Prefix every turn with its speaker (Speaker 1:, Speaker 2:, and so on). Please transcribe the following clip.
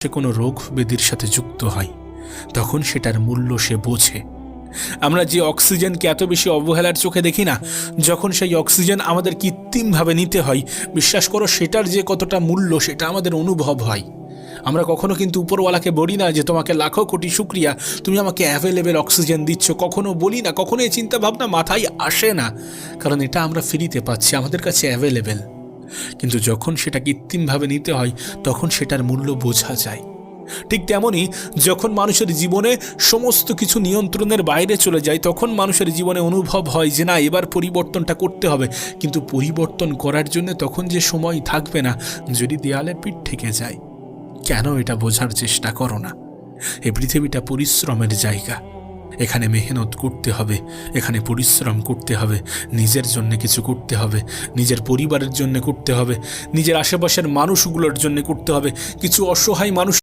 Speaker 1: সে কোনো রোগ ব্যাধির সাথে যুক্ত হয় তখন সেটার মূল্য সে বোঝে। আমরা যে অক্সিজেনকে এত বেশি অবহেলার চোখে দেখি না, যখন সেই অক্সিজেন আমাদের কৃত্রিমভাবে নিতে হয়, বিশ্বাস করো সেটার যে কতটা মূল্য সেটা আমাদের অনুভব হয়। আমরা কখনো কিন্তু উপরওয়ালাকে বলি না যে তোমাকে লাখো কোটি শুক্রিয়া, তুমি আমাকে অ্যাভেলেবেল অক্সিজেন দিচ্ছ, কখনো বলি না, কখনো এই চিন্তাভাবনা মাথায় আসে না, কারণ এটা আমরা ফ্রিতে পাচ্ছি, আমাদের কাছে অ্যাভেলেবেল। কিন্তু যখন সেটা কৃত্রিমভাবে নিতে হয় তখন সেটার মূল্য বোঝা যায়। ঠিক তেমনই যখন মানুষের জীবনে সমস্ত কিছু নিয়ন্ত্রণের বাইরে চলে যায় তখন মানুষের জীবনে অনুভব হয় যে না, এবার পরিবর্তনটা করতে হবে। কিন্তু পরিবর্তন করার জন্য তখন যে সময় থাকবে না, যদি দেয়ালে পিঠ ঠেকে যায়। কেন এটা বোঝার চেষ্টা করো না? এই পৃথিবীটা পরিশ্রমের জায়গা, এখানে মেহনত করতে হবে, এখানে পরিশ্রম করতে হবে, নিজের জন্য কিছু করতে হবে, নিজের পরিবারের জন্য করতে হবে, নিজের আশেপাশের মানুষগুলোর জন্য করতে হবে। কিছু অসহায় মানুষ